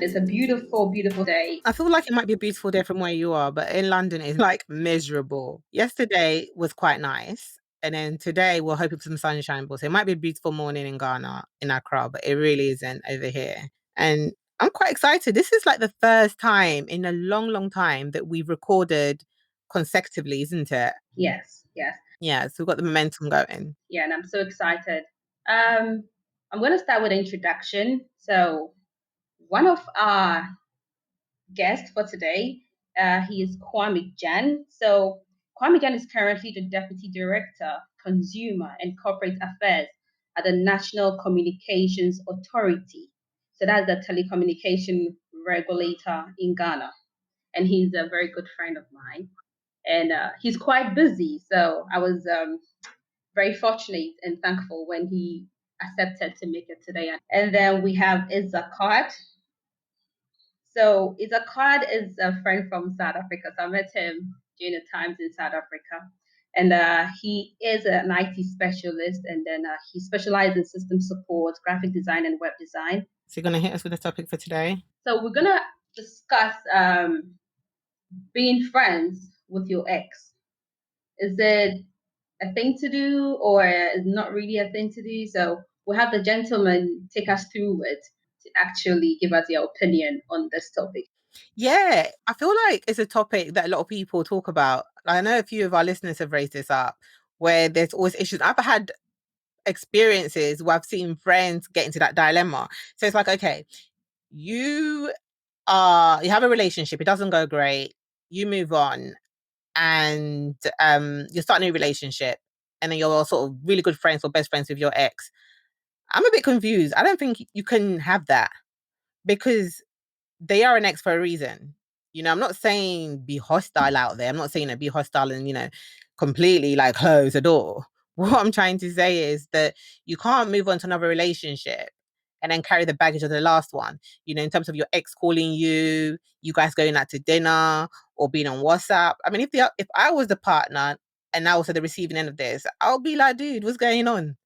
It's a beautiful, beautiful day. I feel like it might be a beautiful day from where you are, but in London it's like miserable. Yesterday was quite nice. And then today we're hoping for some sunshine. So it might be a beautiful morning in Ghana, in Accra, but it really isn't over here. And I'm quite excited. This is like the first time in a long, long time that we've recorded consecutively, isn't it? Yes, yes. Yeah, so we've got the momentum going. Yeah, and I'm so excited. I'm going to start with an introduction. So, one of our guests for today, he is Kwame Gyan. So, Kwame Gyan is currently the Deputy Director, Consumer and Corporate Affairs at the National Communications Authority. So, that's the telecommunication regulator in Ghana. And he's a very good friend of mine. And he's quite busy. So, I was very fortunate and thankful when he accepted to make it today. And then we have Issacard. So Issacard is a friend from South Africa. So I met him during the times in South Africa. And he is an IT specialist, and then he specializes in system support, graphic design, and web design. So you're going to hit us with the topic for today? So we're going to discuss being friends with your ex. Is it a thing to do or is not really a thing to do? So we'll have the gentleman take us through it to actually give us their opinion on this topic. Yeah, I feel like it's a topic that a lot of people talk about. I know a few of our listeners have raised this up where there's always issues. I've had experiences where I've seen friends get into that dilemma. So it's like, okay, you you have a relationship, it doesn't go great, you move on, and you're starting a new relationship, and then you're sort of really good friends or best friends with your ex. I'm a bit confused. I don't think you can have that because they are an ex for a reason. I'm not saying be hostile out there. I'm not saying be hostile and, completely like close the door. What I'm trying to say is that you can't move on to another relationship and then carry the baggage of the last one, in terms of your ex calling you, you guys going out to dinner or being on WhatsApp. I mean, if I was the partner and I was at the receiving end of this, I'll be like, dude, what's going on?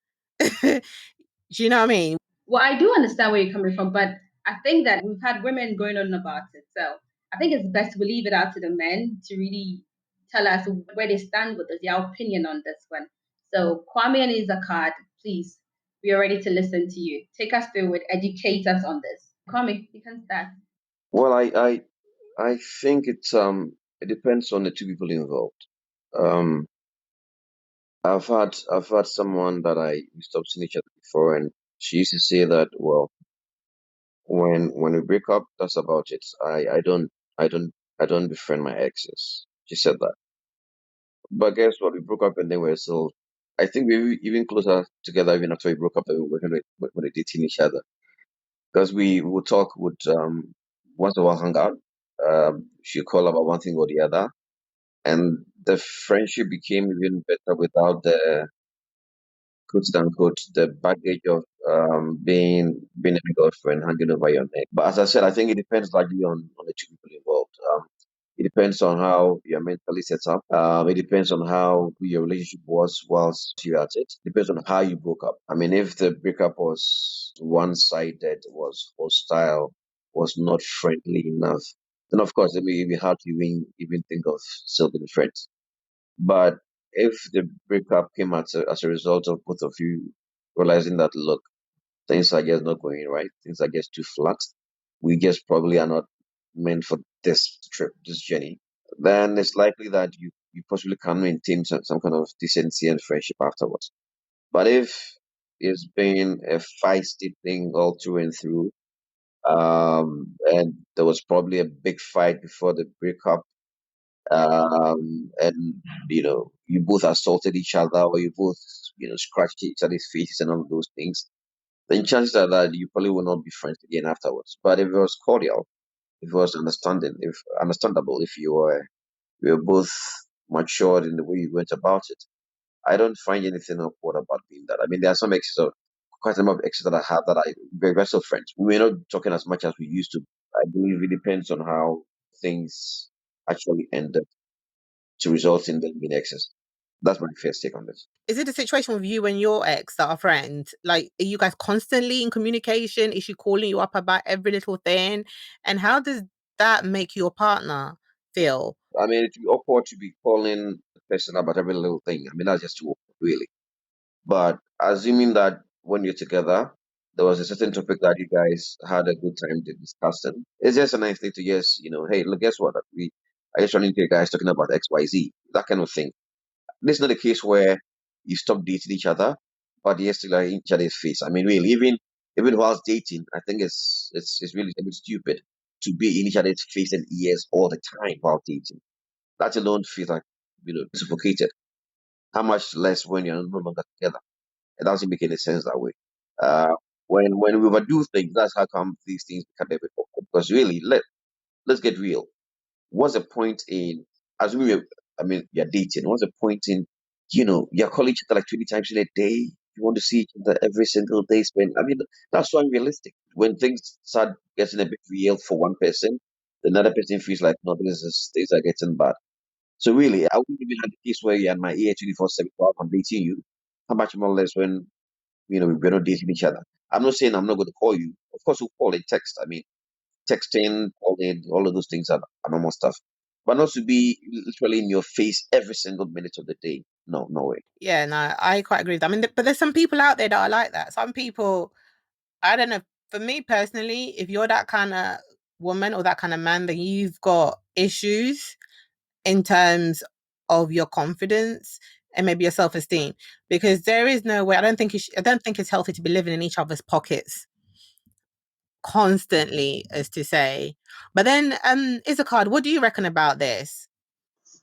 Do you know what I mean? Well, I do understand where you're coming from, but I think that we've had women going on about it. So I think it's best we leave it out to the men to really tell us where they stand with us, their opinion on this one. So Kwame and Issacard, please, we are ready to listen to you. Take us through it, educate us on this. Kwame, you can start. Well, I think it depends on the two people involved. Um, I've had someone that we stopped seeing each other before, and she used to say that, well, when we break up, that's about it. I don't befriend my exes. She said that. But guess what? We broke up, and then we're still. I think we were even closer together even after we broke up than we were when we dating each other, because we would talk, would once in a while hang out. She'd call about one thing or the other, and the friendship became even better without the quote unquote the baggage of being a girlfriend hanging over your neck. But as I said, I think it depends largely on the two people involved. It depends on how you're mentally set up. It depends on how your relationship was whilst you were at it. Depends on how you broke up. I mean, if the breakup was one-sided, was hostile, was not friendly enough, then of course it'd be hard to even think of still being friends. But if the breakup came as a result of both of you realizing that, look, things are just not going right, things are just too flat, we just probably are not meant for this trip, this journey, then it's likely that you possibly can maintain some kind of decency and friendship afterwards. But if it's been a feisty thing all through and through, and there was probably a big fight before the breakup, and you both assaulted each other, or you both scratched each other's faces and all of those things, then chances are that you probably will not be friends again afterwards. But if it was cordial, if it was if understandable, if you were both matured in the way you went about it, I don't find anything awkward about being that. I mean, there are some exes of quite a number of exes that I have that I very best of friends. We may not be talking as much as we used to. I believe it depends on how things actually ended to result in them being exes. That's my first take on this. Is it a situation with you and your ex that are friends? Like, are you guys constantly in communication? Is she calling you up about every little thing? And how does that make your partner feel? I mean, it's awkward to be calling the person about every little thing. I mean, that's just too awkward, really. But assuming that when you're together, there was a certain topic that you guys had a good time to discussing. It's just a nice thing to just, hey, look, guess what? I just running into you guys talking about X, Y, Z, that kind of thing. This is not a case where you stop dating each other, but you're still like in each other's face. I mean, really, even whilst dating, I think it's really a bit stupid to be in each other's face and ears all the time while dating. That alone feels like suffocated. How much less when you're no longer together? It doesn't make any sense that way. Uh, when we overdo things, that's how come these things become a bit awkward. Because really, let's get real. What's the point in assuming you're dating? What's the point in you're calling each other like 20 times in a day? You want to see each other every single day. Spend. I mean, that's so unrealistic. When things start getting a bit real for one person, the other person feels like no, things are getting bad. So really, I wouldn't even have the case where you're in my ear 24/7 while I'm dating you. How much more or less when we're not dating each other. I'm not saying I'm not going to call you. Of course, we'll call and text. I mean, texting, calling, all of those things are normal stuff. But not to be literally in your face every single minute of the day. No, no way. Yeah, no, I quite agree with that. I mean, but there's some people out there that are like that. Some people, I don't know. For me personally, if you're that kind of woman or that kind of man, then you've got issues in terms of your confidence and maybe your self-esteem, because there is no way. I don't think it's healthy to be living in each other's pockets constantly, as to say. But then, Issacard, what do you reckon about this?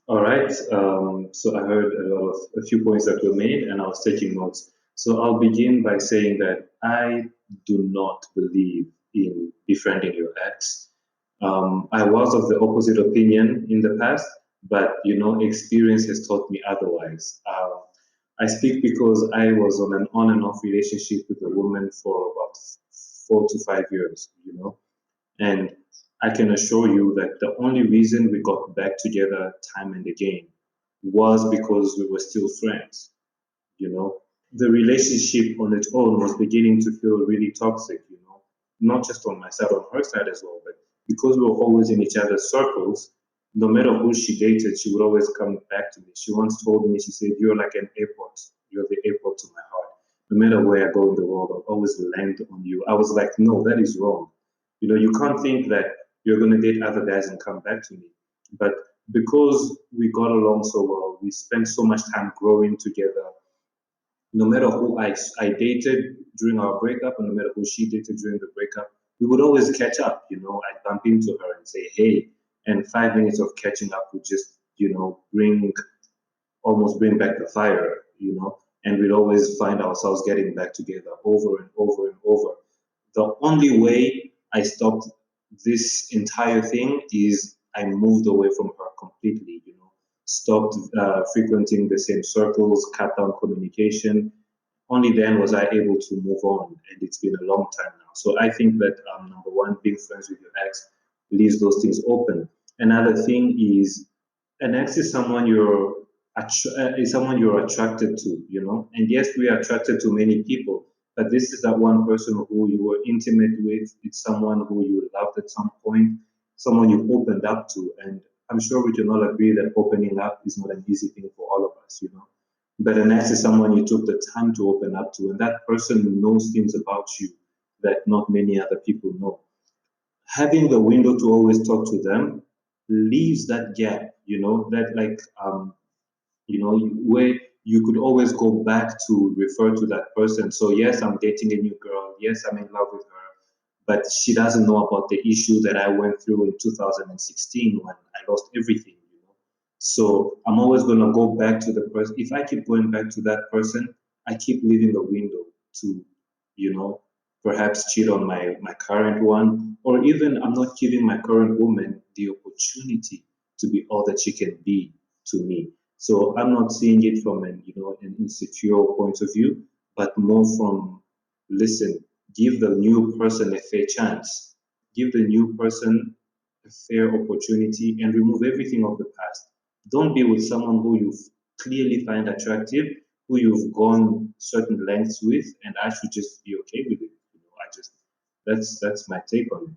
All right. So I heard a few points that were made, and I was taking notes. So I'll begin by saying that I do not believe in befriending your ex. I was of the opposite opinion in the past, but experience has taught me otherwise. I speak because I was on an on and off relationship with a woman for about 4 to 5 years. And I can assure you that the only reason we got back together time and again was because we were still friends. You know, the relationship on its own was beginning to feel really toxic, not just on my side, on her side as well, but because we were always in each other's circles, no matter who she dated, she would always come back to me. She once told me, she said, "You're like an airport. You're the airport to my heart. No matter where I go in the world, I'll always land on you." I was like, no, that is wrong. You can't think that you're going to date other guys and come back to me. But because we got along so well, we spent so much time growing together, no matter who I dated during our breakup and no matter who she dated during the breakup, we would always catch up. I'd bump into her and say, hey, and 5 minutes of catching up would just, almost bring back the fire, and we'd always find ourselves getting back together over and over and over. The only way I stopped this entire thing is I moved away from her completely, stopped frequenting the same circles, cut down communication. Only then was I able to move on, and it's been a long time now. So I think that number one, being friends with your ex leaves those things open. Another thing is an ex is someone you're attracted to, And yes, we are attracted to many people, but this is that one person who you were intimate with. It's someone who you loved at some point, someone you opened up to, and I'm sure we can all agree that opening up is not an easy thing for all of us. But an ex is someone you took the time to open up to, and that person knows things about you that not many other people know. Having the window to always talk to them leaves that gap, that like where you could always go back to refer to that person. So yes, I'm dating a new girl. Yes, I'm in love with her, but she doesn't know about the issue that I went through in 2016 when I lost everything. So I'm always going to go back to the person. If I keep going back to that person, I keep leaving a window to, you know, perhaps cheat on my current one, or even I'm not giving my current woman the opportunity to be all that she can be to me. So I'm not seeing it from an insecure point of view, but more from, listen, give the new person a fair chance, give the new person a fair opportunity, and remove everything of the past. Don't be with someone who you've clearly find attractive, who you've gone certain lengths with, and I should just be okay with it. I just that's my take on it.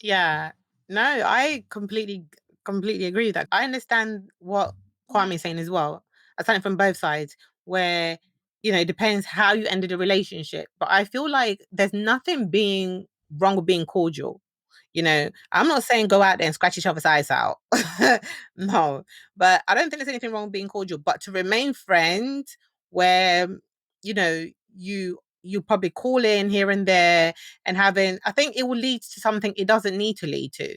Yeah. No, I completely agree with that. I understand what Kwame's saying as well. I stand from both sides where, it depends how you ended a relationship. But I feel like there's nothing being wrong with being cordial. I'm not saying go out there and scratch each other's eyes out. No. But I don't think there's anything wrong with being cordial. But to remain friends where, you know, you probably call in here and there and I think it will lead to something it doesn't need to lead to.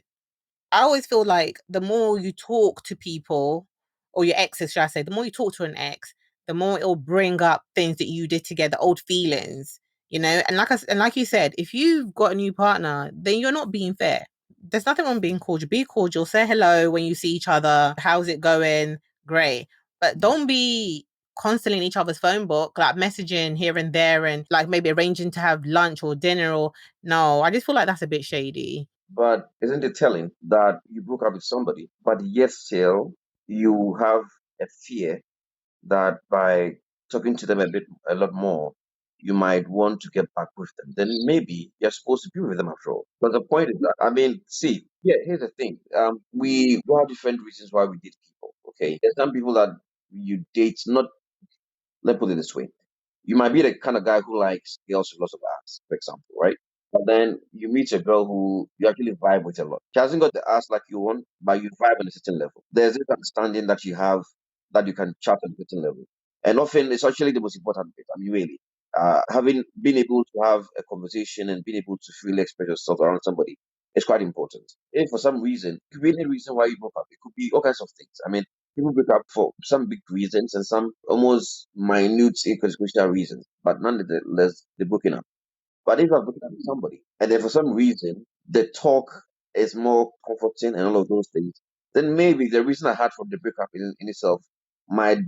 I always feel like the more you talk to people, or your exes, should I say, the more you talk to an ex, the more it'll bring up things that you did together, old feelings, And like you said, if you've got a new partner, then you're not being fair. There's nothing wrong with being cordial. Be cordial. Say hello when you see each other. How's it going? Great. But don't be constantly in each other's phone book, like messaging here and there and like maybe arranging to have lunch or dinner or no, I just feel like that's a bit shady. But isn't it telling that you broke up with somebody, but yet still you have a fear that by talking to them a lot more, you might want to get back with them? Then maybe you're supposed to be with them after all. But the point is that, I mean, see, yeah, here's the thing. We have different reasons why we date people. Okay, there's some people that you date not. Let's put it this way. You might be the kind of guy who likes girls with lots of ass, for example, right? But then you meet a girl who you actually vibe with a lot. She hasn't got the ass like you want, but you vibe on a certain level. There's this understanding that you have that you can chat on a certain level. And often it's actually the most important bit. I mean, really. Having been able to have a conversation and being able to freely express yourself around somebody is quite important. If for some reason, it could be any reason why you broke up. It could be all kinds of things. I mean, people break up for some big reasons and some almost minute, inconsequential reasons, but nonetheless, they're broken up. But if you're broken up with somebody, and then for some reason the talk is more comforting and all of those things, then maybe the reason I had for the breakup in itself might have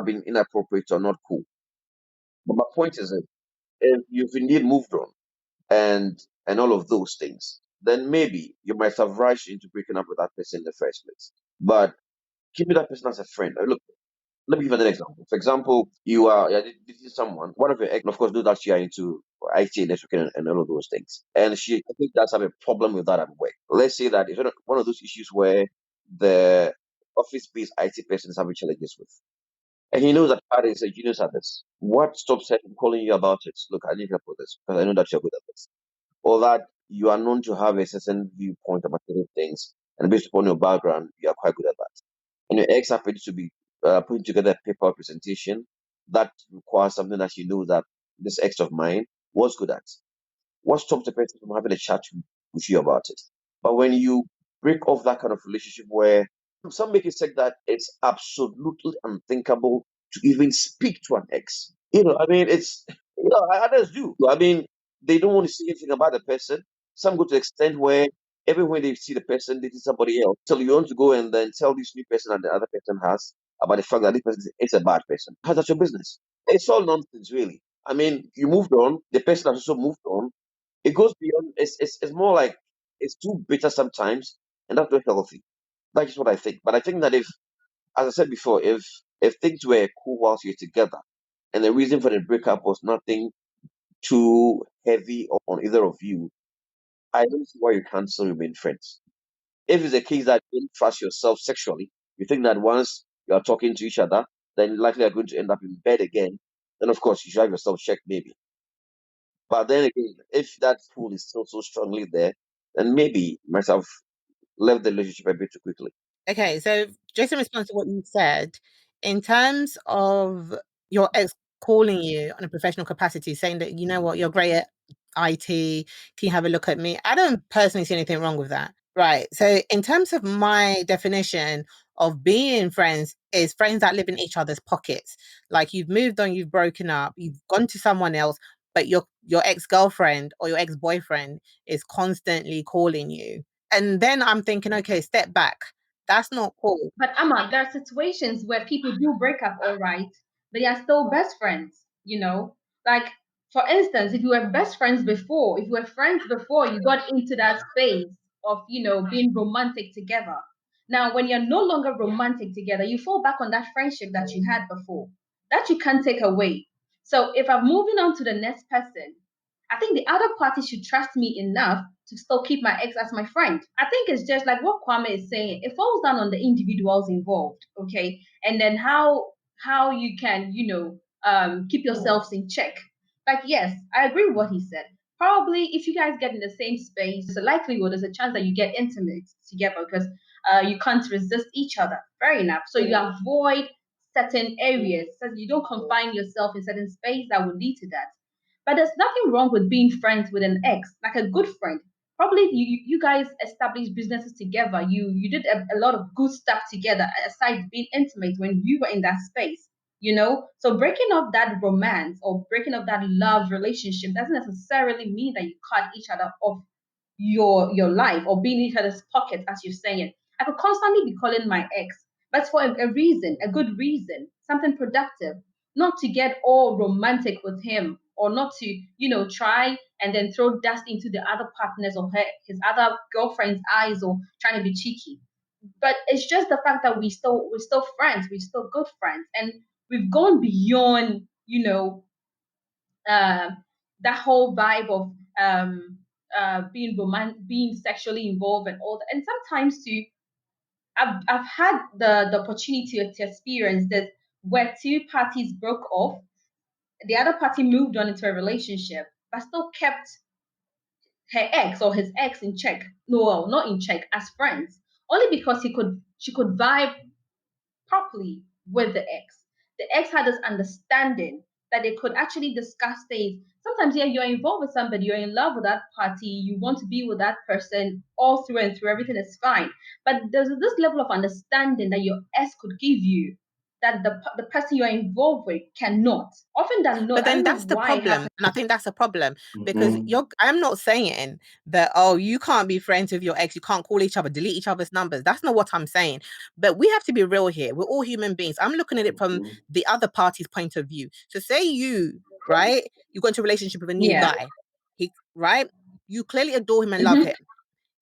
been inappropriate or not cool. But my point is that if you've indeed moved on and all of those things, then maybe you might have rushed into breaking up with that person in the first place. But keeping that person as a friend. Look, let me give you another example. For example, you're dating someone, one of your ex, of course, knows that you are into IT and networking and all of those things. And she, I think, does have a problem with that at work. Let's say that it's one of those issues where the office-based IT person is having challenges with. And he knows that part is a genius at this. What stops her from calling you about it? Look, I need help with this because I know that you're good at this. Or that you are known to have a certain viewpoint about certain things, and based upon your background, you are quite good at that. And your ex happens to be putting together a paper presentation that requires something that you know that this ex of mine was good at. What stops the person from having a chat with you about it? But when you break off that kind of relationship where some make it say that it's absolutely unthinkable to even speak to an ex. I mean, others do. I mean, they don't want to see anything about the person. Some go to the extent where everywhere they see the person, they see somebody else. So you want to go and then tell this new person that the other person has about the fact that this person is a bad person. How's that your business? It's all nonsense, really. I mean, you moved on. The person has also moved on. It goes beyond. It's more like it's too bitter sometimes, and that's not healthy. That's just what I think. But I think that if, as I said before, if things were cool whilst you're together, and the reason for the breakup was nothing too heavy on either of you, I don't see why you can't still remain friends. If it's a case that you don't trust yourself sexually, you think that once you are talking to each other, then likely you're going to end up in bed again, then of course you should have yourself checked maybe. But then again, if that pull is still so strongly there, then maybe you might have left the relationship a bit too quickly. Okay, so just in response to what you said, in terms of your ex calling you on a professional capacity, saying that, you know what, you're great at IT, can you have a look at me? I don't personally see anything wrong with that. Right. So in terms of my definition of being friends is friends that live in each other's pockets. Like you've moved on, you've broken up, you've gone to someone else, but your ex-girlfriend or your ex-boyfriend is constantly calling you. And then I'm thinking, okay, step back. That's not cool. But Amma, there are situations where people do break up, all right, but they are still best friends. Like, for instance, if you were best friends before, if you were friends before you got into that space of, being romantic together, Now, when you're no longer romantic together, you fall back on that friendship that you had before. That you can't take away. So if I'm moving on to the next person, I think the other party should trust me enough to still keep my ex as my friend. I think it's just like what Kwame is saying. It falls down on the individuals involved, okay? And then how you can, keep yourselves in check. Like, yes, I agree with what he said. Probably if you guys get in the same space, there's a likelihood, there's a chance that you get intimate together because you can't resist each other. Fair enough. So you avoid certain areas, so you don't confine yourself in certain space that will lead to that. But there's nothing wrong with being friends with an ex, like a good friend. Probably you guys established businesses together. You did a lot of good stuff together aside being intimate when you were in that space. So breaking up that romance or breaking up that love relationship doesn't necessarily mean that you cut each other off your life or being in each other's pockets, as you're saying. I could constantly be calling my ex, but for a reason, a good reason, something productive, not to get all romantic with him or not to, try and then throw dust into the other partners or his other girlfriend's eyes or trying to be cheeky. But it's just the fact that we're still friends, we're still good friends, and we've gone beyond, uh, that whole vibe of being sexually involved and all that. And sometimes too, I've had the opportunity to experience this where two parties broke off, the other party moved on into a relationship, but still kept her ex or his ex in check. No, well, not in check, as friends, only because she could vibe properly with the ex. The ex had this understanding that they could actually discuss things. Sometimes, yeah, you're involved with somebody, you're in love with that party, you want to be with that person all through and through, everything is fine. But there's this level of understanding that your ex could give you that the person you're involved with cannot. Often than not, But I then don't know that's the why it problem. happens. And I think that's a problem because Mhm. I'm not saying that, oh, you can't be friends with your ex, you can't call each other, delete each other's numbers. That's not what I'm saying. But we have to be real here. We're all human beings. I'm looking at it from Mhm. the other party's point of view. So say you, right, you got into a relationship with a new Yeah. guy. Right? You clearly adore him and love Hmm. him.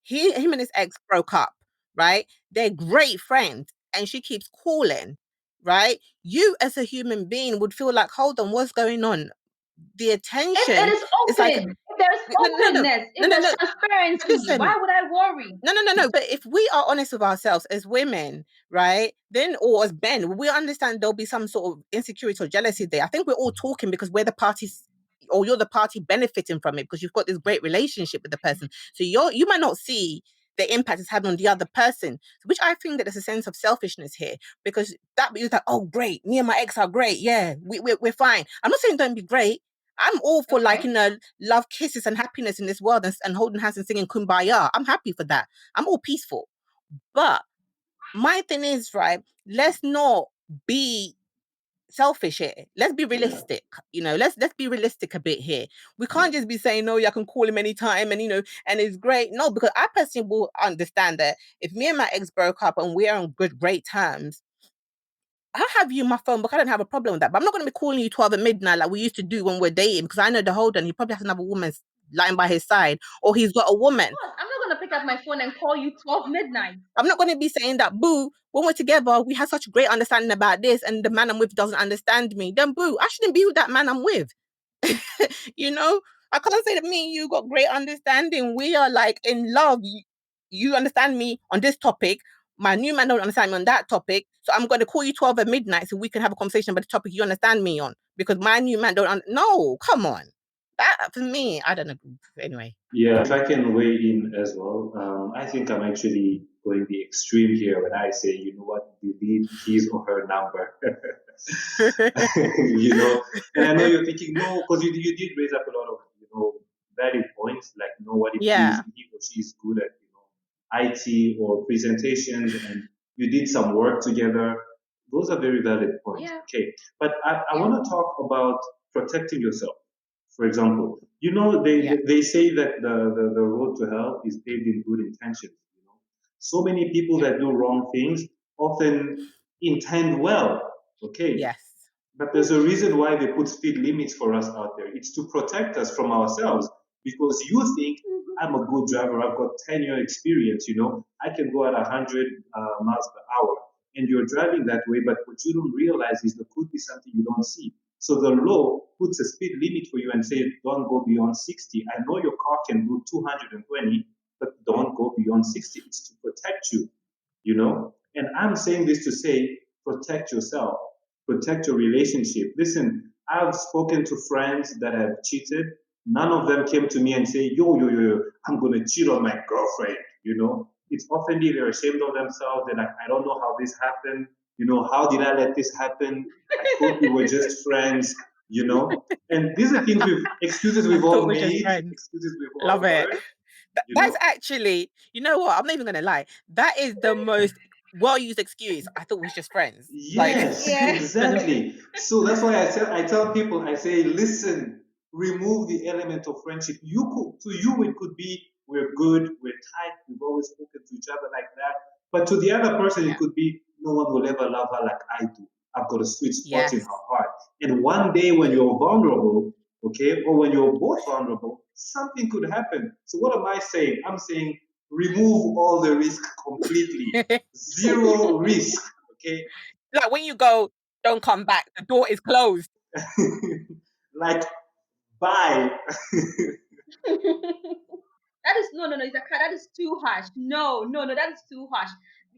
Him and his ex broke up, right? They're great friends, and she keeps calling, right? You as a human being would feel like, hold on, what's going on? The If it attention is is like, open, if there's no, no, no, openness, no, if no, there's no. transparency, Listen, why would I worry? no. But if we are honest with ourselves as women, right, then, or as men, we understand there'll be some sort of insecurity or jealousy there. I think we're all talking because we're the parties, or you're the party benefiting from it because you've got this great relationship with the person. So you might not see the impact it's had on the other person, which I think that there's a sense of selfishness here because that you're like, oh, great, me and my ex are great. Yeah, we're fine. I'm not saying don't be great. I'm all for like, Okay. love, kisses, and happiness in this world and holding hands and singing kumbaya. I'm happy for that. I'm all peaceful. But my thing is, right, let's not be selfish here. Let's be realistic. Let's be realistic a bit here. We can't just be saying, no, yeah, I can call him anytime and and it's great. No, because I personally will understand that if me and my ex broke up and we're on great terms, I'll have you on my phone, but I don't have a problem with that. But I'm not going to be calling you 12 at midnight like we used to do when we're dating because I know the whole done. He probably has another woman lying by his side or he's got a woman. Of course, I'm not gonna pick up my phone and call you 12 midnight. I'm not going to be saying that, boo, when we're together, we have such a great understanding about this and the man I'm with doesn't understand me. Then, boo, I shouldn't be with that man I'm with. you know, I can't say that me and you got great understanding. We are like in love. You understand me on this topic. My new man don't understand me on that topic. So I'm going to call you 12 at midnight so we can have a conversation about the topic you understand me on because my new man don't. No, come on. That for me, I don't know. Anyway. Yeah, if I can weigh in as well, I think I'm actually going the extreme here when I say, you know what, delete his or her number. you know, and I know you're thinking, no, because you did raise up a lot of, valid points, like, what if yeah. he or she is good at, IT or presentations and you did some work together. Those are very valid points. Yeah. Okay. But I Yeah. want to talk about protecting yourself. For example, Yeah. they say that the road to hell is paved in good intentions. So many people Yeah. that do wrong things often intend well. Okay. Yes. But there's a reason why they put speed limits for us out there. It's to protect us from ourselves. because you think I'm a good driver. I've got 10-year experience. I can go at 100 miles per hour, and you're driving that way. But what you don't realize is there could be something you don't see. So the law puts a speed limit for you and says don't go beyond 60. I know your car can do 220, but don't go beyond 60. It's to protect you. And I'm saying this to say, protect yourself, protect your relationship. Listen, I've spoken to friends that have cheated. None of them came to me and say, yo, I'm going to cheat on my girlfriend. It's oftenly they're ashamed of themselves. They're like, I don't know how this happened. How did I let this happen? I thought we were just friends. And these are excuses we've all made, excuses we've all Love it. heard. That's actually, you know what? I'm not even gonna lie. That is the most well-used excuse. I thought we was just friends. Yes, exactly. So that's why I tell people, I say, listen, remove the element of friendship. To you it could be we're good, we're tight, we've always spoken to each other like that. But to the other person, it could be no one will ever love her like I do. I've got a sweet spot in her heart. And one day when you're vulnerable, okay, or when you're both vulnerable, something could happen. So what am I saying? I'm saying remove all the risk completely. Zero risk. Okay. Like when you go, don't come back. The door is closed. Like, bye. That is no, Issacard, that is too harsh. No, that is too harsh.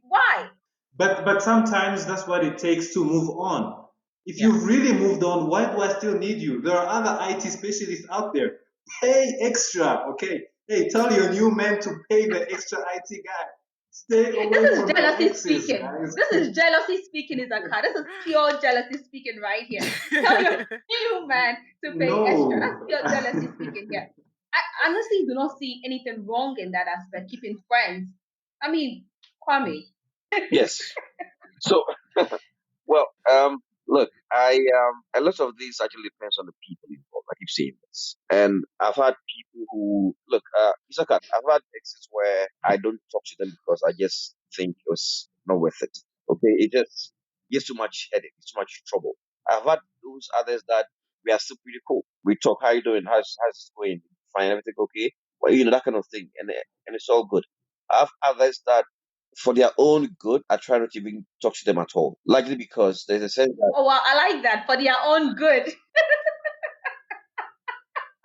Why? But sometimes that's what it takes to move on. If you've really moved on, why do I still need you? There are other IT specialists out there. Pay extra, okay? Hey, tell your new man to pay the extra IT guy. Stay away This from is jealousy the exes, speaking. guys. This is jealousy speaking, Issacard. This is pure jealousy speaking right here. Tell your new man to pay extra. That's pure jealousy speaking here. I honestly do not see anything wrong in that aspect, keeping friends. I mean, Kwame. Yes. So, well, look, a lot of this actually depends on the people involved. I keep saying this, and I've had people who look. Issacard, I've had exes where I don't talk to them because I just think it was not worth it. Okay, it's too much headache, it's too much trouble. I've had those others that we are still pretty cool. We talk, how you doing? How's it going? Fine, everything okay? Well, that kind of thing, and it's all good. I have others that for their own good, I try not to even talk to them at all. Likely because there's a sense that Oh wow, I like that. For their own good.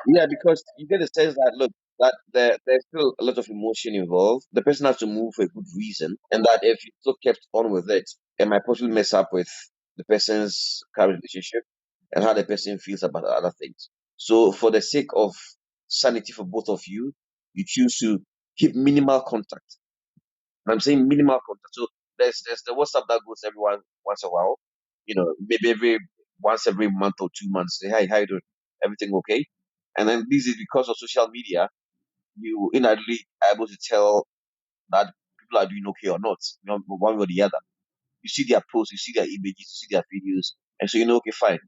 yeah, because you get a sense that look that there's still a lot of emotion involved. The person has to move for a good reason, and that if you still kept on with it might possibly mess up with the person's current relationship and how the person feels about other things. So, for the sake of sanity for both of you, you choose to keep minimal contact. I'm saying minimal contact. So there's the WhatsApp that goes everyone once a while. Maybe every once every month or 2 months. Say, hi, how you doing? Everything okay? And then this is because of social media. You inadvertently are able to tell that people are doing okay or not. One way or the other. You see their posts, you see their images, you see their videos, and so okay, fine,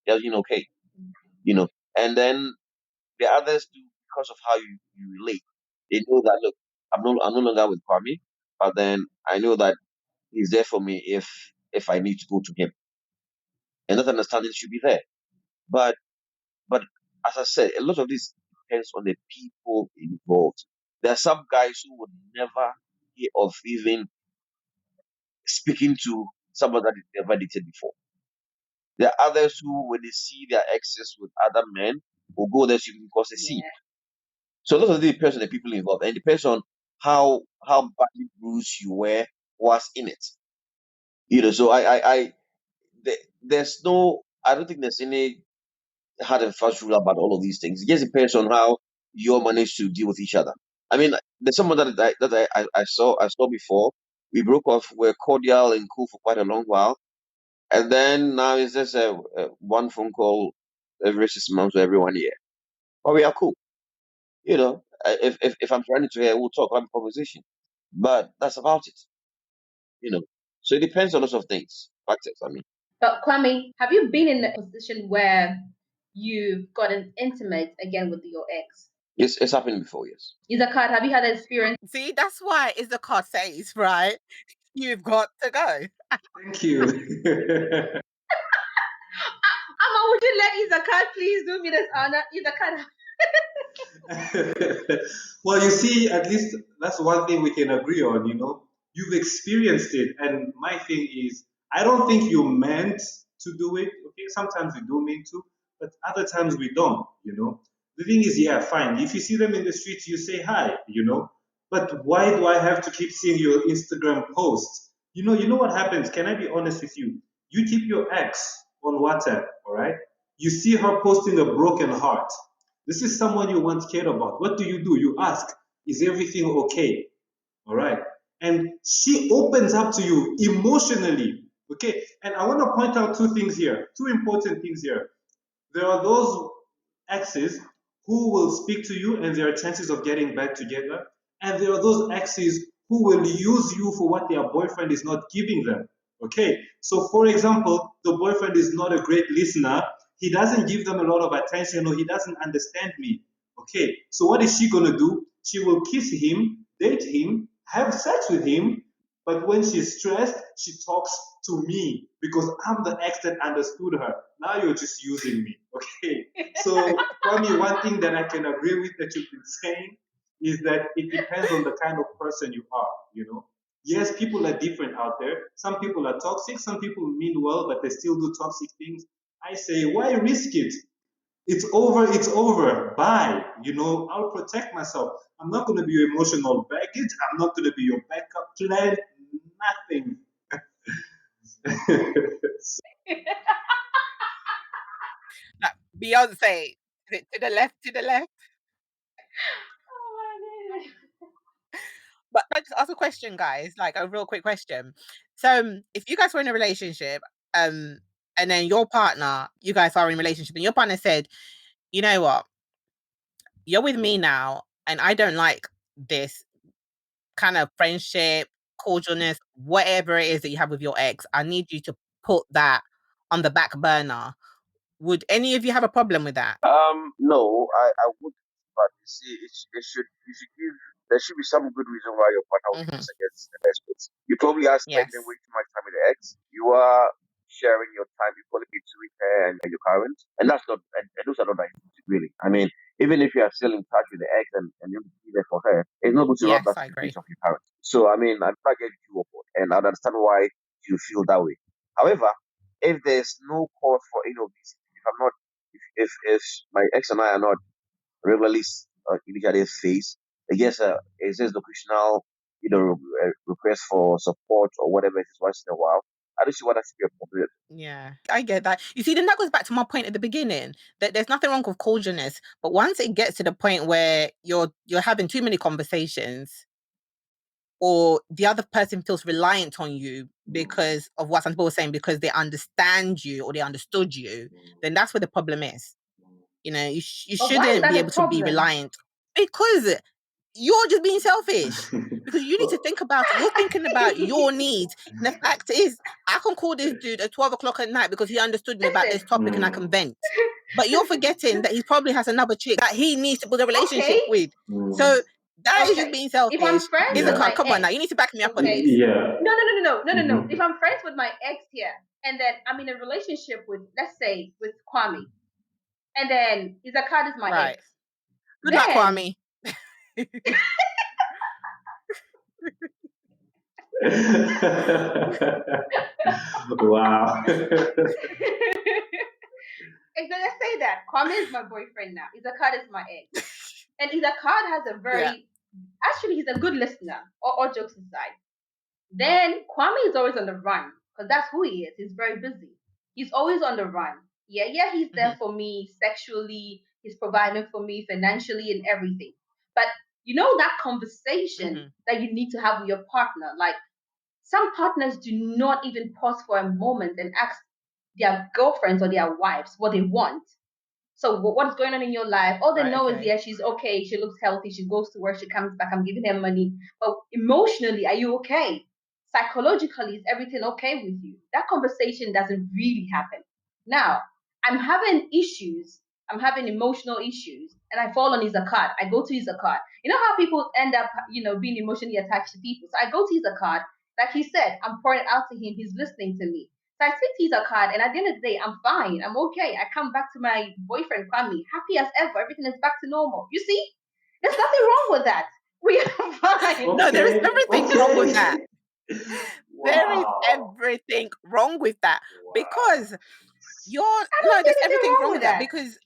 they're doing okay. And then the others do because of how you relate. They know that look, I'm no longer with Kwame, but then I know that he's there for me if I need to go to him. And that understanding should be there. But but as I said, a lot of this depends on the people involved. There are some guys who would never hear of even speaking to someone that they've never dated before. There are others who, when they see their exes with other men, will go there simply because they see. So a lot of it depends on the people involved, and it depends on how badly bruised you were was in it. So there's no, I don't think there's any hard and fast rule about all of these things. It just depends on how you all manage to deal with each other. I mean, there's someone that I saw before. We broke off. We're cordial and cool for quite a long while, and then now it's just a one phone call every 6 months or every 1 year. But we are cool. If I'm trying to hear, we'll talk, have a conversation. But that's about it. So it depends on lots of things, factors. I mean, But Kwame, have you been in a position where you've gotten intimate again with your ex? it's happened before, yes. Issacard, have you had an experience? See, that's why Issacard says, right? You've got to go. Thank you. Ama, would you let Issacard please do me this honor? Issacard. Well, you see, at least that's one thing we can agree on, You've experienced it. And my thing is, I don't think you meant to do it. Okay, sometimes we do mean to, but other times we don't. The thing is, yeah, fine. If you see them in the streets, you say hi. But why do I have to keep seeing your Instagram posts? You know what happens? Can I be honest with you? You keep your ex on WhatsApp, all right? You see her posting a broken heart. This is someone you once cared about. What do? You ask, is everything okay? All right. And she opens up to you emotionally. Okay. And I want to point out two things here, two important things here. There are those exes who will speak to you and there are chances of getting back together. And there are those exes who will use you for what their boyfriend is not giving them. Okay, so for example, the boyfriend is not a great listener. He doesn't give them a lot of attention or he doesn't understand me. Okay, so what is she going to do? She will kiss him, date him, have sex with him, but when she's stressed, she talks to me because I'm the ex that understood her. Now you're just using me. Okay. So, Kwame, one thing that I can agree with that you've been saying is that it depends on the kind of person you are. Yes, people are different out there. Some people are toxic, some people mean well, but they still do toxic things. I say, why risk it? It's over, it's over. Bye. I'll protect myself. I'm not going to be your emotional baggage. I'm not going to be your backup plan. Nothing. Like Beyonce, to the left, to the left. Oh my God. But can I just ask a question, guys? Like a real quick question. So, if you guys were in a relationship, and then your partner, you guys are in a relationship, and your partner said, "You know what? You're with me now, and I don't like this kind of friendship, cordialness, whatever it is that you have with your ex. I need you to put that on the back burner." Would any of you have a problem with that? No, I would, but you see, you should give, there should be some good reason why your partner would do Hmm. this against the best place. You probably are Yes. spending way too much time with the ex. You are sharing your time equally between her and your current, and that's not, and those are not right things, really. I mean, even if you are still in touch with the ex and you're be there for her, it's not going to rub Yes, that I in the agree. face of your current. So, I mean, I'm not getting you aboard, and I understand why you feel that way. However, if there's no cause for any of these, if I'm not if my ex and I are not regularly in each other's face, I guess it's just occasional, request for support or whatever it is once in a while. I don't see what that should be a problem. Yeah, I get that. You see, then that goes back to my point at the beginning that there's nothing wrong with cordialness, but once it gets to the point where you're having too many conversations, or the other person feels reliant on you because of what some people were saying, because they understand you or they understood you, then that's where the problem is. You But why is shouldn't be that a able to be problem? reliant because you're just being selfish. Because you need to think about it. You're thinking about your needs. And the fact is, I can call this dude at 12 o'clock at night because he understood me about this Listen, topic and I can vent. But you're forgetting that he probably has another chick that he needs to build a okay, relationship with. So that is just okay. being If I'm selfish. friends with Issacard, my come on now. ex, You need to back me up on okay. this. Yeah. No. If I'm friends with my ex here, and then I'm in a relationship with, let's say, with Kwame, and then Issacard is my Right. ex, Good luck, then Kwame. Wow. let's say that Kwame is my boyfriend now. Issacard is my ex, and Issacard has a Yeah. actually he's a good listener. All jokes aside, then Kwame is always on the run because that's who he is. He's very busy. He's always on the run. Yeah, he's there for me sexually. He's providing for me financially and everything. But that conversation that you need to have with your partner, like some partners do not even pause for a moment and ask their girlfriends or their wives what they want. So what's going on in your life? All they Right, know is, okay. yeah, she's okay. She looks healthy. She goes to work. She comes back. I'm giving her money. But emotionally, are you okay? Psychologically, is everything okay with you? That conversation doesn't really happen. Now, I'm having issues. I'm having emotional issues, and I fall on Issacard. I go to Issacard. You know how people end up, being emotionally attached to people. So I go to Issacard. Like he said, I'm pouring it out to him. He's listening to me. So I speak to Issacard, and at the end of the day, I'm fine. I'm okay. I come back to my boyfriend, Kwame, happy as ever. Everything is back to normal. You see? There's nothing wrong with that. We are fine. No, there is Okay, everything wrong with that. There is Wow. everything wrong with that Wow. because I don't see there's anything everything wrong wrong with with that that. because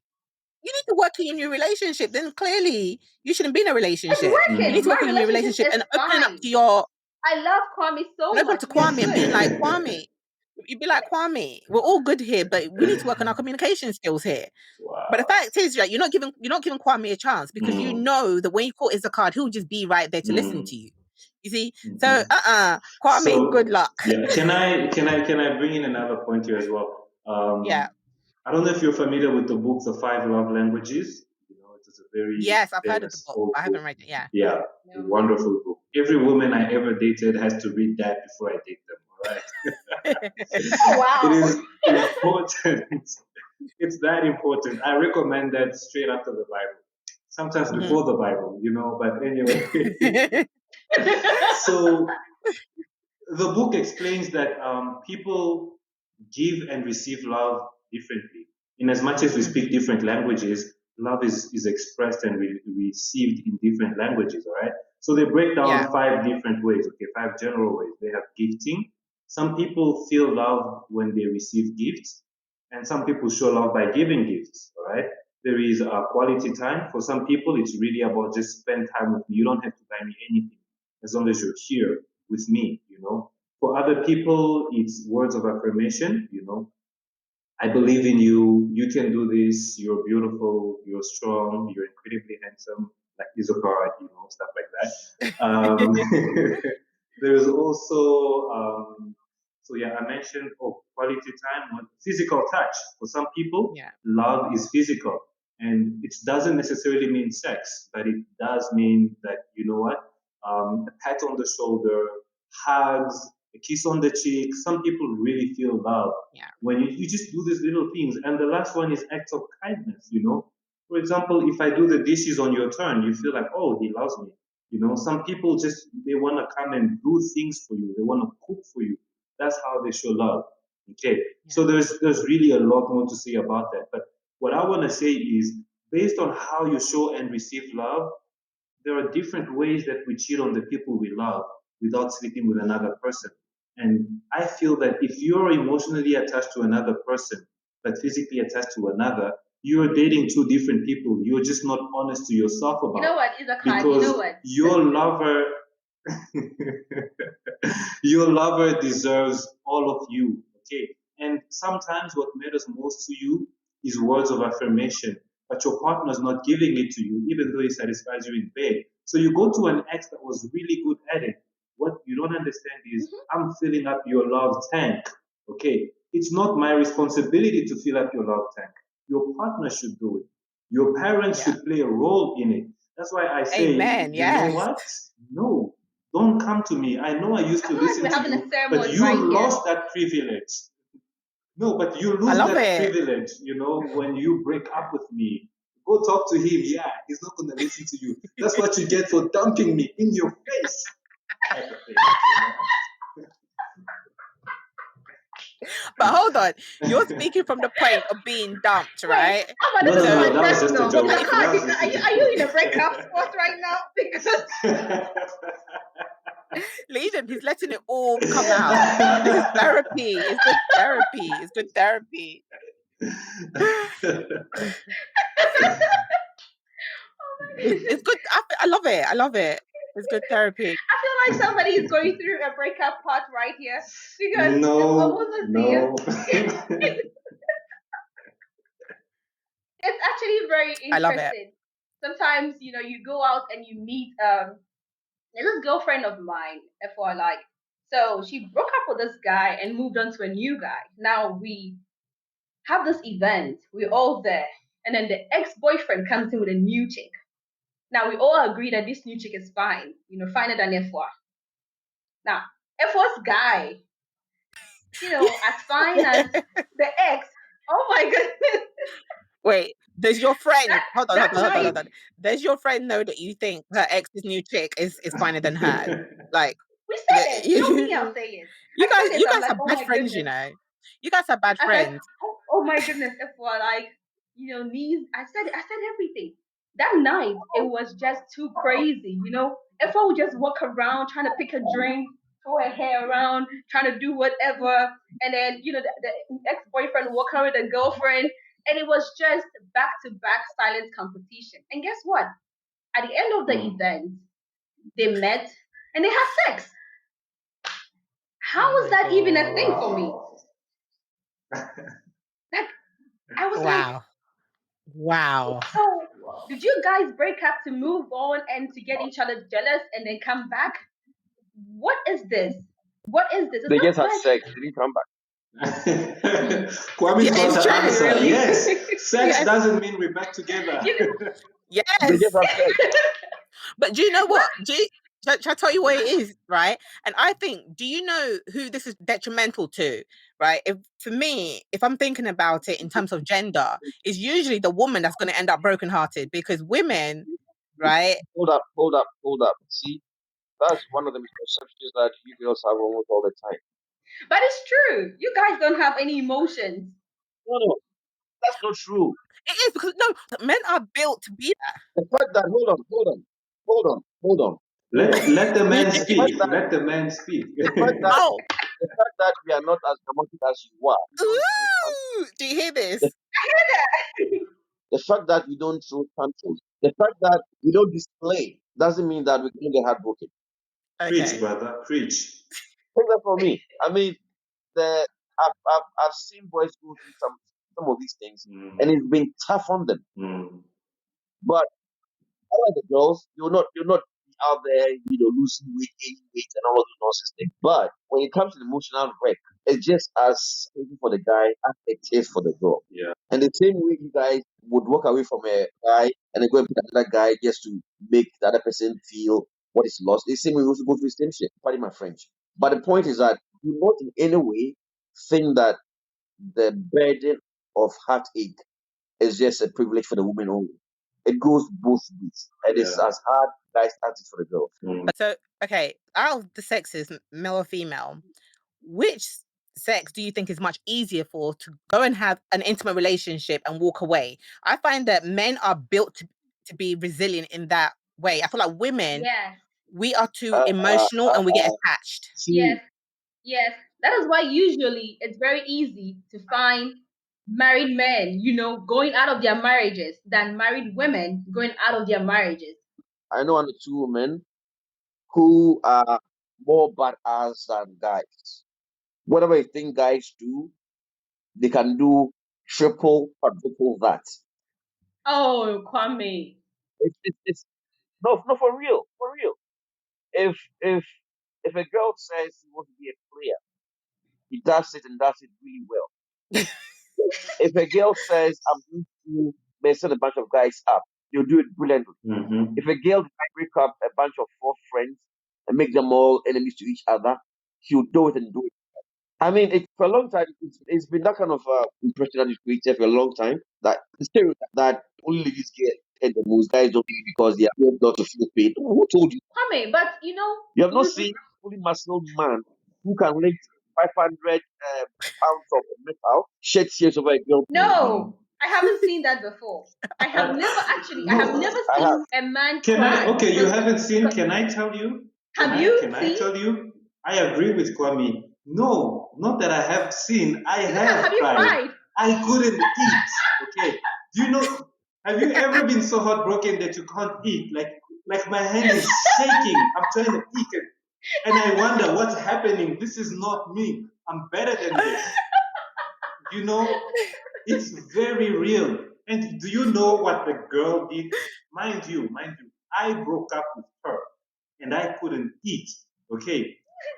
you need to work in your relationship. Then clearly you shouldn't be in a It's relationship. You working. need to My work in your relationship relationship is and opening up fine. to your I love Kwame so and open up much. to We are Kwame and being like, good. Kwame, you'd be like, Kwame, we're all good here, but we need to work on our communication skills here. But the Wow. fact is, right, you're not giving Kwame a chance because you know that when you call Issacard, he'll just be right there to listen to you. You see? So Kwame, So good luck. yeah, can I bring in another point here as well? Yeah. I don't know if you're familiar with the book, The Five Love Languages. You know, it is a very Yes, I've heard of the famous book, old but I book. haven't read it. Yeah. Yeah, a No. wonderful book. Every woman I ever dated has to read that before I date them. All right. Oh wow. It is important. It's that important. I recommend that straight after the Bible. Sometimes before the Bible, you know, but anyway. So the book explains that people give and receive love differently. In as much as we speak different languages, love is expressed and received in different languages, all right? So they break down Yeah. 5 different ways, okay, 5 general ways. They have gifting. Some people feel love when they receive gifts, and some people show love by giving gifts, all right? There is quality time. For some people, it's really about just spend time with me. You don't have to buy me anything as long as you're here with me, you know. For other people, it's words of affirmation, you know. I believe in you. You can do this. You're beautiful. You're strong. You're incredibly handsome, like Issachar, you know, stuff like that. There is also, so yeah, I mentioned quality time, physical touch. For some people, Yeah. love is physical, and it doesn't necessarily mean sex, but it does mean that you know what, a pat on the shoulder, hugs, a kiss on the cheek. Some people really feel love Yeah. when you just do these little things. And the last one is acts of kindness, you know. For example, if I do the dishes on your turn, you feel like, oh, he loves me. You know, some people just, they want to come and do things for you. They want to cook for you. That's how they show love. Okay. So there's really a lot more to say about that. But what I want to say is based on how you show and receive love, there are different ways that we cheat on the people we love without sleeping with another person. And I feel that if you're emotionally attached to another person, but physically attached to another, you're dating 2 different people. You're just not honest to yourself about You know it. what, Issachar? You Because know what? your lover your lover deserves all of you. Okay. And sometimes what matters most to you is words of affirmation, but your partner is not giving it to you, even though he satisfies you in bed. So you go to an ex that was really good at it. What you don't understand is I'm filling up your love tank. Okay. It's not my responsibility to fill up your love tank. Your partner should do it. Your parents Yeah. should play a role in it. That's why I say, Amen. you know Yes. what? No, don't come to me. I know I used I to feel like listen we're to having a you, but sermon you right here. lost that privilege. No, but you I lose love that it. privilege, you know, when you break up with me. Go talk to him. Yeah, he's not going to listen to you. That's what you get for dumping me in your face. Type of thing, you know? But hold on, you're speaking from the point of being dumped, Wait, right? Ama, No, this no, is no, my that was just a personal. joke. But if Issachar, That was just are a you in a joke. breakup spot right now? Because leave him, he's letting it all come out. This is therapy. It's good therapy. It's good therapy. It's good. I love it. I love it. It's good therapy. I feel like somebody is going through a breakup part right here. Because if I No, wasn't no. it's actually very I love it. interesting. Sometimes, you know, you go out and you meet this girlfriend of mine, for like, so she broke up with this guy and moved on to a new guy. Now we have this event, we're all there, and then the ex-boyfriend comes in with a new chick. Now we all agree that this new chick is fine, you know, finer than F1. Now, F1's guy, you know, as fine as the ex. Oh my goodness. Wait, does your friend hold on, That's right. hold on. Does your friend know that you think her ex's new chick is finer than hers? Like We said it. You know me, I'll you say it. I said it. I'm guys like, are oh bad my friends, you goodness. know. You guys are bad I was like, friends. oh my goodness, F1, like, you know, knees. I said everything. that night it was just too crazy. You know, if I would just walk around trying to pick a drink, throw her hair around, trying to do whatever, and then the ex-boyfriend walk around with a girlfriend, and it was just back-to-back silent competition. And guess what? At the end of the event, they met and they had sex. How Oh was my that even a thing God. for me? Like, I was like, Wow. so did you guys break up to move on and to get each other jealous and then come back? What is this? What is this? It's They just not had like sex. They didn't come back. Kwame's Yeah, got it's the true, answer. really. Yes, sex Yes. doesn't mean we're back together. They Yes. just had sex. But do you know what? Shall I tell you what it is, right? And I think, do you know who this is detrimental to, right? For me, if I'm thinking about it in terms of gender, it's usually the woman that's going to end up brokenhearted because women, right? Hold up, hold up, hold up. See, that's one of the misconceptions that you girls have almost all the time. but it's true. You guys don't have any emotions. No, that's not true. It is because no, men are built to be The fact that hold on. Let the man The fact speak. that Let the man speak. the fact that oh, the fact that we are not as dramatic as you are. We don't throw ooh, do you hear this? the fact that we don't throw tantrums, the fact that we don't display doesn't mean that we can get heartbroken. Preach, Okay. brother. Preach. Take that from me. I mean, the I've seen boys go through some of these things, and it's been tough on them. But unlike the girls, you're not out there, losing weight, gaining weight, and all those nonsense things. But when it comes to the emotional wreck, it's just as painful for the guy as it is for the girl. Yeah. And the same way you guys would walk away from a guy and then go and pick another guy just to make the other person feel what is lost. The same way we also go through the same shit. Pardon my French. But the point is that do not in any way think that the burden of heartache is just a privilege for the woman only. It goes both ways. And it's as hard guys as it is for the girls. So, okay, out of the sexes, male or female, which sex do you think is much easier for to go and have an intimate relationship and walk away? I find that men are built to be resilient in that way. I feel like women, Yes, we are too Uh, uh, emotional uh, and we get uh, attached. see, yes. That is why usually it's very easy to find married men, going out of their marriages than married women going out of their marriages. I know one or two women who are more badass than guys. Whatever you think guys do, they can do triple, quadruple that. Oh, Kwame. It's no, for real, for real. If if if a girl says she wants to be a player, he does it and does it really well. If a girl says I'm going to mess a bunch of guys up, he'll do it brilliantly. If a girl might break up a bunch of four friends and make them all enemies to each other, he'll do it and do it. I mean, for a long time, it's been that kind of impression that is created for a long time that the stereotype that only ladies get paid the most, guys don't do it because they are not to feel paid. Who told you? Kwame, but You have not seen a fully muscled man who can lift 500 pounds of metal, shed tears over a girl. no, I haven't seen that before. I have never I have. seen a man Can I? cry. Okay, you haven't seen. Can I tell you? Have you Can I seen? tell you? I agree with Kwame. No, not that I have seen. I have Have you cried. cried? I couldn't eat. Okay. Do you know? Have you ever been so heartbroken that you can't eat? Like my hand is shaking. I'm trying to eat it, and I wonder what's happening. This is not me. I'm better than this. You know, it's very real. And do you know what the girl did? Mind you, I broke up with her and I couldn't eat. Okay.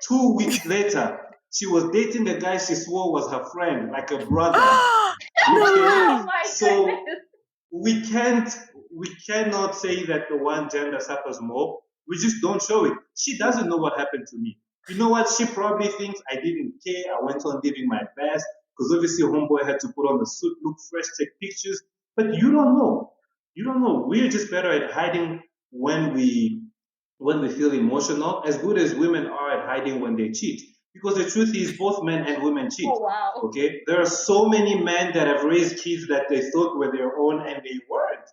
2 weeks later, she was dating the guy she swore was her friend, like a brother. No Okay. Oh way. my So goodness. we cannot say that the one gender suffers more. We just don't show it. She doesn't know what happened to me. You know what? She probably thinks I didn't care. I went on living my best because obviously homeboy had to put on the suit, look fresh, take pictures. But you don't know. You don't know. We're just better at hiding when we feel emotional, as good as women are at hiding when they cheat. Because the truth is, both men and women cheat. Oh wow. Okay, there are so many men that have raised kids that they thought were their own and they weren't.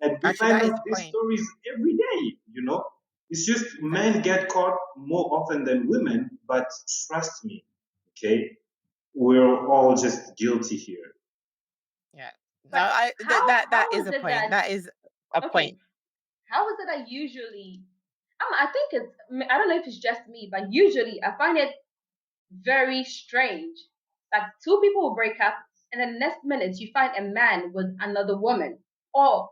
And we Actually, find that is out the these point. stories every day, you know. It's just men get caught more often than women, but trust me, okay, we're all just guilty here. Yeah. No, But that how is is a it point. that That is a point. okay? How is it that usually? I think it's. I don't know if it's just me, but usually I find it very strange. Like two people will break up, and then the next minute you find a man with another woman. Or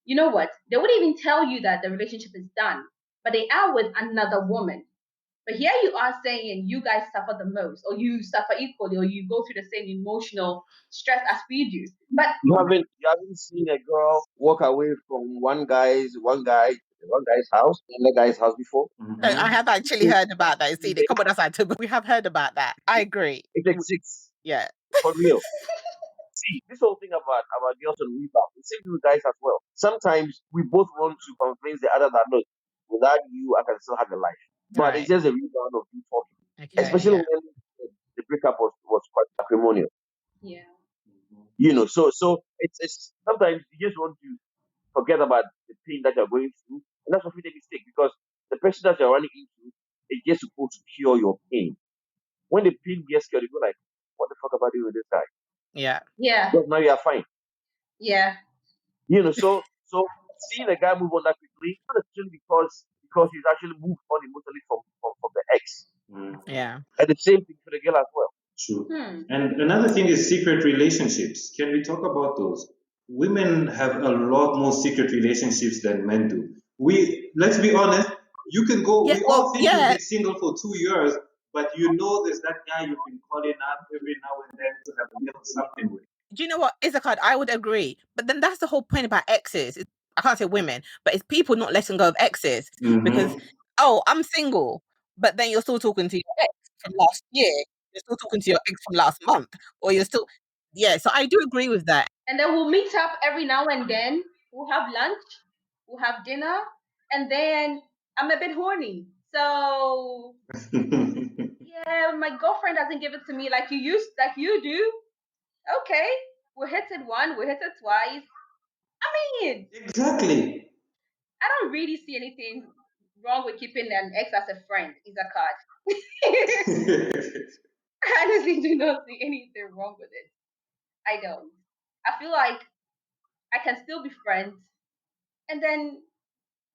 you know what? They wouldn't even tell you that the relationship is done, but they are with another woman. But here you are saying you guys suffer the most, or you suffer equally, or you go through the same emotional stress as we do. But You haven't seen a girl walk away from one guy's house, another guy's house before. I have actually It heard about that. See, come on, Asantseba. We have heard about that. I agree. exists Yeah. for real. See, this whole thing about girls on rebound, the same thing with guys as well. Sometimes we both want to convince the other that look, without you, I can still have a life. But it's Right. just a rebound of you talking. Okay. Especially Yeah. when the breakup was quite acrimonious. yeah, So it's sometimes you just want to forget about the pain that you're going through, and that's often a mistake because the person that you're running into is just supposed to cure your pain. When the pain gets cured, you go like, "What the fuck am I doing with this guy?" Yeah. yeah, Because now you are fine. yeah, So seeing a guy move on that quickly, not necessarily because he's actually moved on emotionally from the ex. Yeah. And the same thing for the girl as well. True. hmm, And another thing is secret relationships. Can we talk about those? Women have a lot more secret relationships than men do. Let's be honest, you can go, Yeah. we Well, all think you've yeah. been single for 2 years, but you know there's that guy you've been calling up every now and then to have a little something with. Do you know what, Issacard? I would agree. But then that's the whole point about exes. I can't say women, but it's people not letting go of exes because, oh, I'm single, but then you're still talking to your ex from last year. You're still talking to your ex from last month, or you're still, yeah. So I do agree with that. and then we'll meet up every now and then. We'll have lunch, we'll have dinner, and then I'm a bit horny. So yeah, my girlfriend doesn't give it to me like you do. Okay, we hit it one, we hit it twice. I mean, Exactly. I don't really see anything wrong with keeping an ex as a friend. Is a card. I honestly do not see anything wrong with it. I don't. I feel like I can still be friends, and then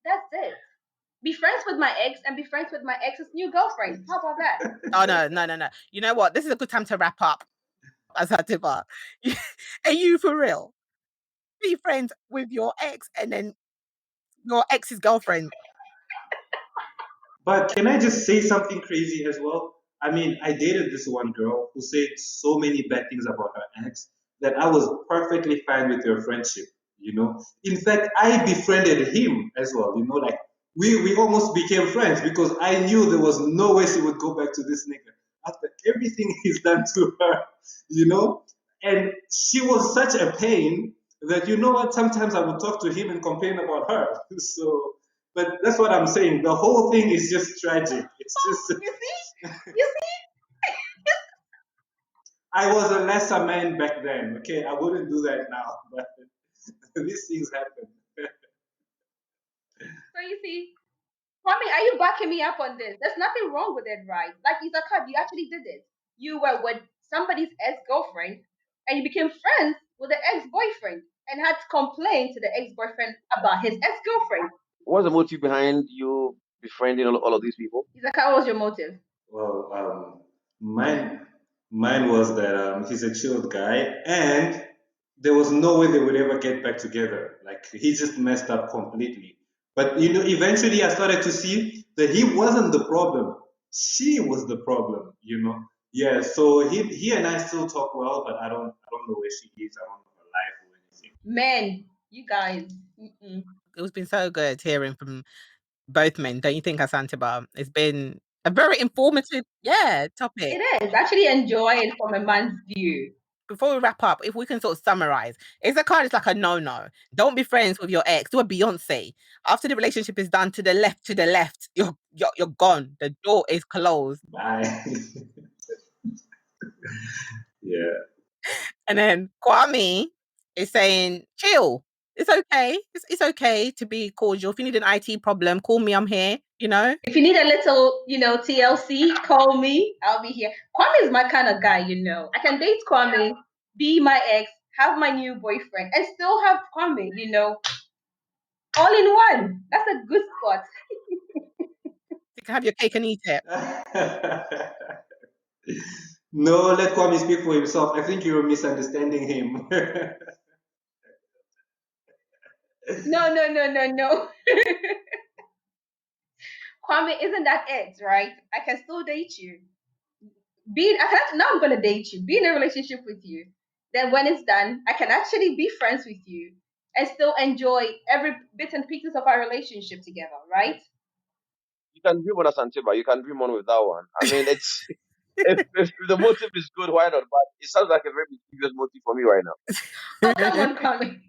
that's it. Be friends with my ex and be friends with my ex's new girlfriend. How about that? Oh no. You know what? This is a good time to wrap up. Asantseba. Are you for real? Be friends with your ex and then your ex's girlfriend. But can I just say something crazy as well? I mean, I dated this one girl who said so many bad things about her ex that I was perfectly fine with her friendship, you know. In fact, I befriended him as well, you know, like we almost became friends because I knew there was no way she would go back to this nigga after everything he's done to her, you know. And she was such a pain that you know what, sometimes I would talk to him and complain about her. So but that's what I'm saying. The whole thing is just tragic. It's just You see? You see? I was a lesser man back then. Okay, I wouldn't do that now, but these things happen. So you see, Kwame, are you backing me up on this? There's nothing wrong with it, right? Like Issacard, you actually did it. You were with somebody's ex-girlfriend and you became friends with the ex-boyfriend and had to complain to the ex-boyfriend about his ex-girlfriend. What's the motive behind you befriending all of these people? Issacard, what was your motive? Well, mine was that he's a chilled guy, and there was no way they would ever get back together. Like he just messed up completely. But you know, eventually I started to see that he wasn't the problem; she was the problem. You know, yeah. So he and I still talk well, but I don't know where she is. I don't know her life or anything. Men, you guys. Mm-mm. It's been so good hearing from both men, don't you think, Asantseba? It's been a very informative, topic. It is. Actually enjoy it from a man's view. Before we wrap up, if we can sort of summarize, Issacard is like a no-no. Don't be friends with your ex. Do a Beyonce. After the relationship is done, to the left, you're gone. The door is closed. Bye. Yeah. And then Kwame is saying, chill. It's okay. It's okay to be cordial. If you need an IT problem, call me. I'm here. You know. If you need a little, TLC, call me. I'll be here. Kwame is my kind of guy, I can date Kwame, be my ex, have my new boyfriend, and still have Kwame, all in one. That's a good spot. You can have your cake and eat it. No, let Kwame speak for himself. I think you're misunderstanding him. No. Kwame, isn't that it, right? I can still date you. Now I'm gonna date you, be in a relationship with you. Then when it's done, I can actually be friends with you and still enjoy every bit and pieces of our relationship together, right? You can dream on Asantseba. You can dream on with that one. I mean, it's if the motive is good, why not? But it sounds like a very mischievous motive for me right now. Oh, come on, Kwame.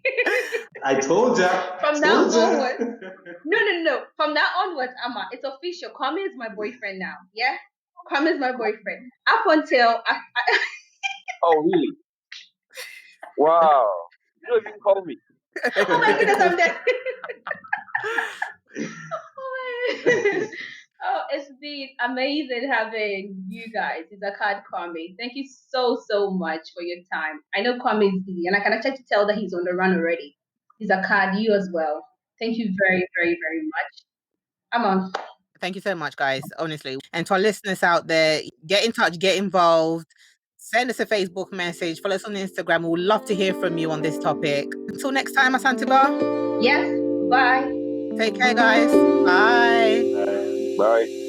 I told ya. From now onwards, no. From now onwards, Ama, it's official. Kwame is my boyfriend now. Yeah, Kwame is my boyfriend. Up until Oh, really? Wow. You don't even call me. oh my goodness, I'm dead. Oh, it's been amazing having you guys. Issacard, Kwame. Thank you so much for your time. I know Kwame is busy, and I can actually tell that he's on the run already. Issacard, you as well. Thank you very, very, very much. Ama. Thank you so much, guys. Honestly, and to our listeners out there, get in touch, get involved. Send us a Facebook message. Follow us on Instagram. We would love to hear from you on this topic. Until next time, Asantseba. Yes. Bye. Take care, guys. Bye. Bye.